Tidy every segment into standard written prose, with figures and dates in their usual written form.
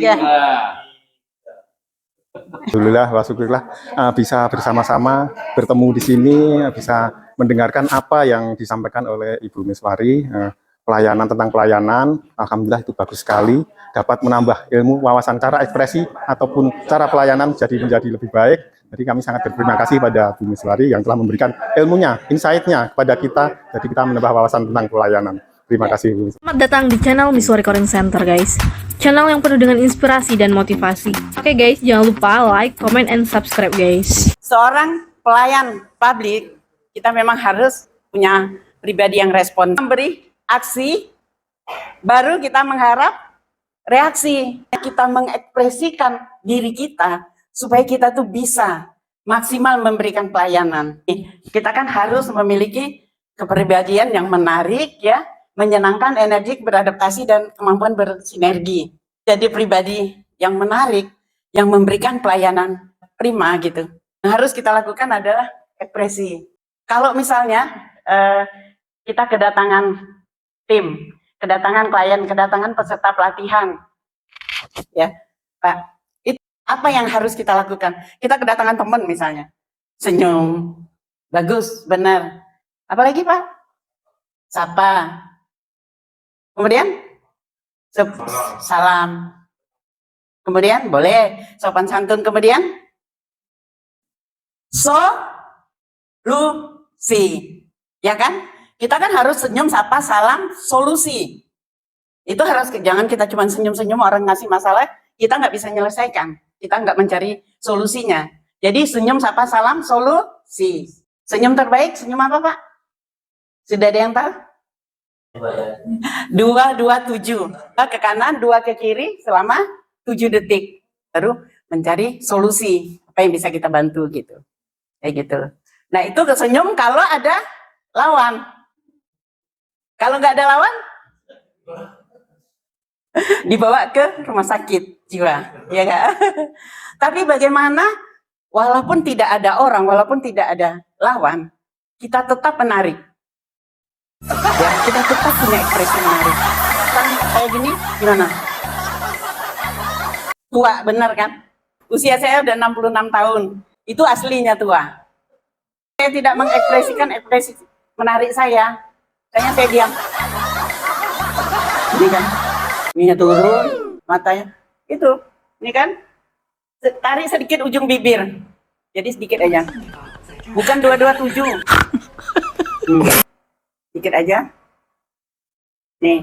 Ya. Alhamdulillah, wa syukurillah, bisa bersama-sama bertemu di sini, bisa mendengarkan apa yang disampaikan oleh Ibu Miswari, pelayanan tentang pelayanan. Alhamdulillah itu bagus sekali, dapat menambah ilmu, wawasan cara ekspresi ataupun cara pelayanan menjadi lebih baik. Jadi kami sangat berterima kasih pada Bu Miswari yang telah memberikan ilmunya, insight-nya kepada kita, jadi kita menambah wawasan tentang pelayanan. Terima kasih, Bu. Selamat datang di channel Miswari Recording Center, guys. Channel yang penuh dengan inspirasi dan motivasi. Oke guys, jangan lupa like, comment, and subscribe, guys. Seorang pelayan publik, kita memang harus punya pribadi yang respon. Memberi aksi, baru kita mengharap reaksi. Kita mengekspresikan diri kita, supaya kita tuh bisa maksimal memberikan pelayanan. Kita kan harus memiliki kepribadian yang menarik, ya, menyenangkan, energik, beradaptasi, dan kemampuan bersinergi. Jadi pribadi yang menarik, yang memberikan pelayanan prima gitu. Yang harus kita lakukan adalah ekspresi. Kalau misalnya kita kedatangan tim, kedatangan klien, kedatangan peserta pelatihan, ya Pak, itu apa yang harus kita lakukan? Kita kedatangan teman misalnya, senyum, bagus, benar. Apalagi Pak? Sapa. Kemudian salam. Kemudian boleh sopan santun. Kemudian solusi, ya kan? Kita kan harus senyum, sapa, salam, solusi. Itu harus, jangan kita cuma senyum-senyum, orang ngasih masalah kita nggak bisa menyelesaikan. Kita nggak mencari solusinya. Jadi senyum, sapa, salam, solusi. Senyum terbaik, senyum apa Pak? Sudah ada yang tahu? 227, ke kanan, 2 ke kiri selama 7 detik, baru mencari solusi apa yang bisa kita bantu gitu, kayak gitu. Nah itu kesenyum kalau ada lawan. Kalau nggak ada lawan, dibawa ke rumah sakit jiwa, ya kan? Tapi bagaimana? Walaupun tidak ada orang, walaupun tidak ada lawan, kita tetap menarik. Ya, kita tetap punya ekspresi menarik. Kan kayak gini, gimana? Tua, benar kan? Usia saya udah 66 tahun. Itu aslinya tua. Saya tidak mengekspresikan ekspresi menarik saya. Kayaknya saya diam. Ini kan, ini turun, matanya. Itu, ini kan, tarik sedikit ujung bibir. Jadi sedikit aja. Bukan 227. Sedikit aja. Nih.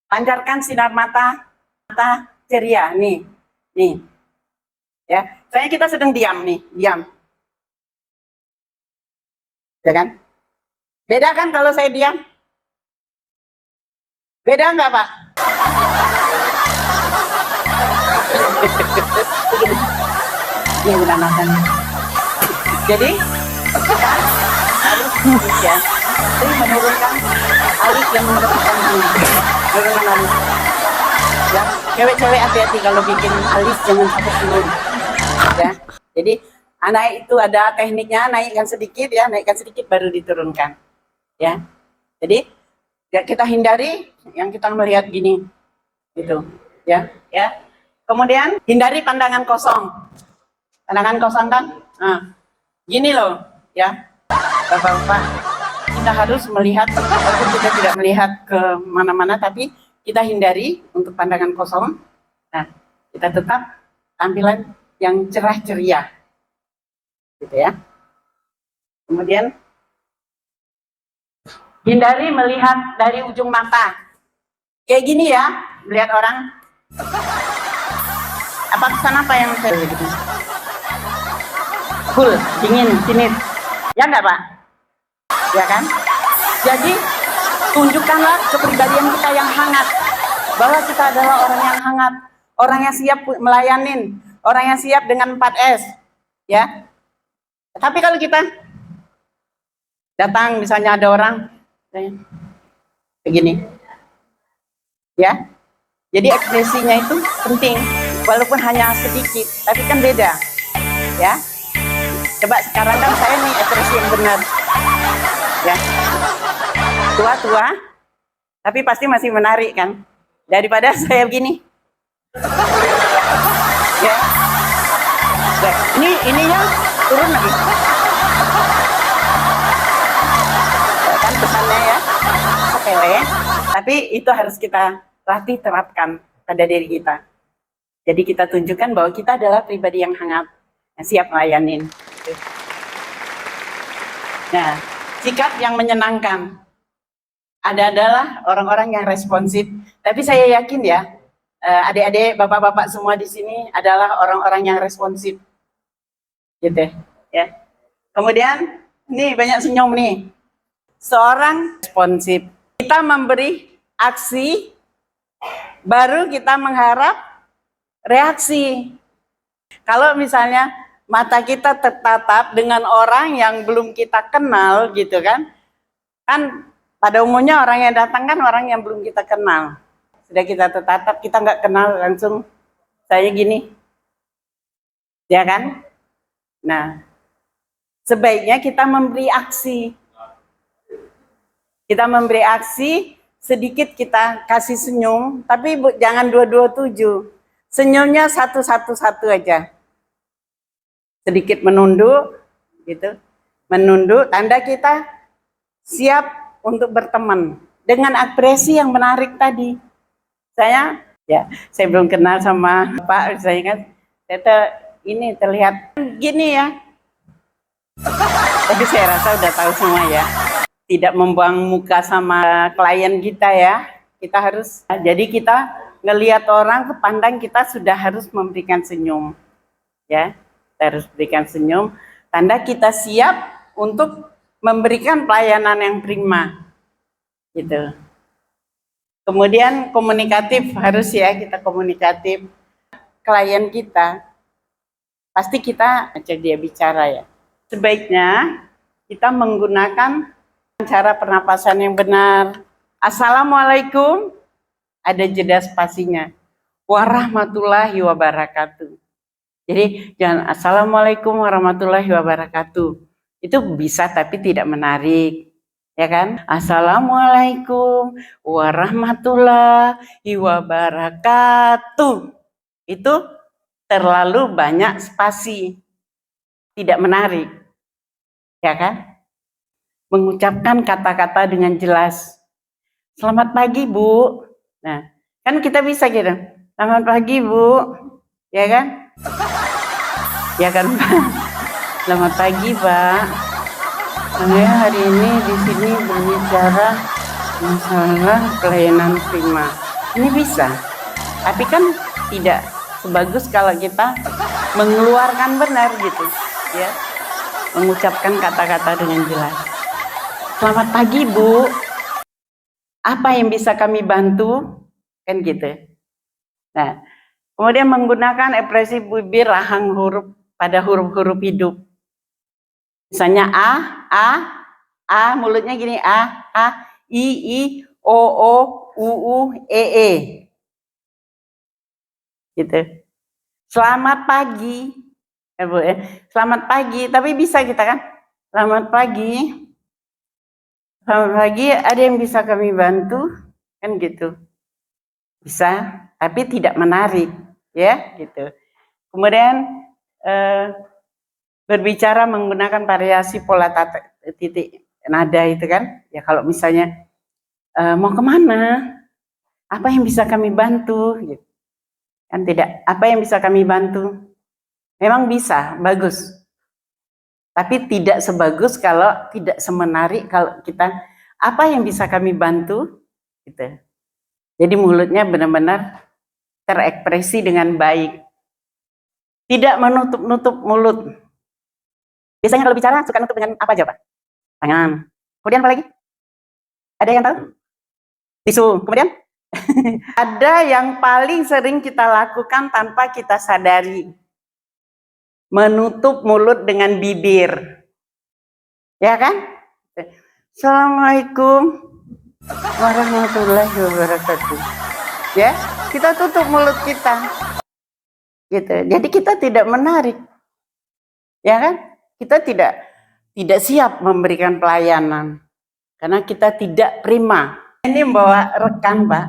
Pancarkan sinar mata ceria nih. Nih. Ya, saya kita sedang diam nih, diam. Ya kan? Beda kan kalau saya diam? Beda enggak, Pak? Ini udah makan. Jadi, kita harus ya. Jadi menurunkan alis yang menurunkan alis. Ya, cewek-cewek hati-hati kalau bikin alis, jangan sampai turun. Ya, jadi naik itu ada tekniknya, naikkan sedikit ya, naikkan sedikit baru diturunkan. Ya, jadi ya kita hindari yang kita melihat gini, gitu. Ya, ya. Kemudian hindari pandangan kosong. Pandangan kosong kan, nah, gini loh, ya, bapak-bapak. Kita harus melihat, walaupun kita tidak melihat ke mana-mana, tapi kita hindari untuk pandangan kosong. Nah, kita tetap tampilan yang cerah ceria, gitu ya. Kemudian hindari melihat dari ujung mata, kayak gini ya, melihat orang. Apa kesan apa yang saya gitu? Cool, dingin, sinis, ya enggak Pak? Ya kan? Jadi tunjukkanlah kepribadian kita yang hangat, bahwa kita adalah orang yang hangat, orang yang siap melayanin, orang yang siap dengan 4S, ya. Tapi kalau kita datang, misalnya ada orang begini, ya. Jadi ekspresinya itu penting, walaupun hanya sedikit, tapi kan beda, ya. Coba sekarang kan saya nih ekspresi yang benar. Ya, tua-tua, tapi pasti masih menarik kan, daripada saya begini, Ya. Baik, ininya turun lagi. Kan pesannya ya sepele, tapi itu harus kita latih terapkan pada diri kita. Jadi kita tunjukkan bahwa kita adalah pribadi yang hangat, yang siap melayanin. Nah, sikap yang menyenangkan adalah orang-orang yang responsif. Tapi saya yakin ya, adik-adik, bapak-bapak semua di sini adalah orang-orang yang responsif, gitu ya. Kemudian, ini banyak senyum nih. Seorang responsif. Kita memberi aksi, baru kita mengharap reaksi. Kalau misalnya mata kita tertatap dengan orang yang belum kita kenal gitu kan pada umumnya orang yang datang kan orang yang belum kita kenal. Sudah kita tertatap, kita nggak kenal langsung saya gini, ya kan? Nah, sebaiknya kita memberi aksi. Kita memberi aksi, sedikit kita kasih senyum, tapi jangan 227. Senyumnya satu-satu aja. Sedikit menunduk, gitu. Menunduk, tanda kita siap untuk berteman. Dengan ekspresi yang menarik tadi. Saya belum kenal sama Pak, saya kan, ini terlihat gini ya. Tapi saya rasa udah tahu semua ya. Tidak membuang muka sama klien kita ya. Kita harus, jadi kita ngelihat orang kepandang kita sudah harus memberikan senyum. Ya, kita harus berikan senyum. Tanda kita siap untuk memberikan pelayanan yang prima. Gitu. Kemudian komunikatif, harus ya kita komunikatif. Klien kita, pasti kita ajak dia bicara ya. Sebaiknya kita menggunakan cara pernapasan yang benar. Assalamualaikum, ada jeda spasinya. Warahmatullahi wabarakatuh. Jadi jangan assalamualaikum warahmatullahi wabarakatuh. Itu bisa tapi tidak menarik. Ya kan? Assalamualaikum warahmatullahi wabarakatuh. Itu terlalu banyak spasi. Tidak menarik. Ya kan? Mengucapkan kata-kata dengan jelas. Selamat pagi, Bu. Nah, kan kita bisa gitu. Selamat pagi, Bu. Ya kan? Ya kan, Pak? Selamat pagi, Pak. Saya hari ini di sini berbicara masalah pelayanan prima. Ini bisa. Tapi kan tidak sebagus kalau kita mengeluarkan benar gitu, ya. Mengucapkan kata-kata dengan jelas. Selamat pagi, Bu. Apa yang bisa kami bantu? Kan gitu. Nah, kemudian menggunakan ekspresi bibir rahang huruf pada huruf-huruf hidup. Misalnya A, mulutnya gini, I, O, U, E. Gitu. Selamat pagi. Ya, Bu, ya. Selamat pagi, tapi bisa kita kan? Selamat pagi. Selamat pagi, ada yang bisa kami bantu? Kan gitu. Bisa, tapi tidak menarik, ya, gitu. Kemudian berbicara menggunakan variasi pola titik nada itu kan. Ya kalau misalnya mau kemana? Apa yang bisa kami bantu? Gitu. Kan tidak, apa yang bisa kami bantu? Memang bisa, bagus. Tapi tidak sebagus kalau tidak semenarik kalau kita apa yang bisa kami bantu gitu. Jadi mulutnya benar-benar terekspresi dengan baik. Tidak menutup-nutup mulut. Biasanya kalau bicara suka nutup dengan apa aja, Pak? Tangan. Kemudian apa lagi? Ada yang tahu? Tisu. Kemudian ada yang paling sering kita lakukan tanpa kita sadari. Menutup mulut dengan bibir. Ya kan? Assalamualaikum warahmatullahi wabarakatuh. Ya, kita tutup mulut kita. Gitu. Jadi kita tidak menarik. Ya kan? Kita tidak siap memberikan pelayanan. Karena kita tidak prima. Ini membawa rekan, Pak.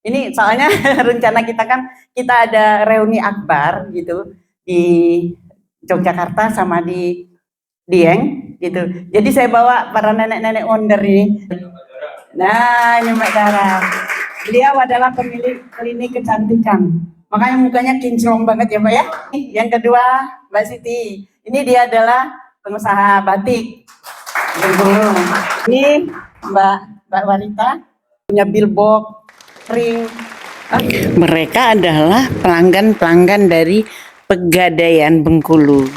Ini soalnya rencana kita kan kita ada reuni akbar gitu di Yogyakarta sama di Dieng gitu. Jadi saya bawa para nenek-nenek wonder ini. Nah, ini Mbak Dara. Beliau adalah pemilik klinik kecantikan. Makanya mukanya kinclong banget ya Mbak ya. Yang kedua Mbak Siti. Ini dia adalah pengusaha batik. Bengkulu. Ini Mbak Wanita punya billboard, ring. Mereka adalah pelanggan-pelanggan dari Pegadaian Bengkulu.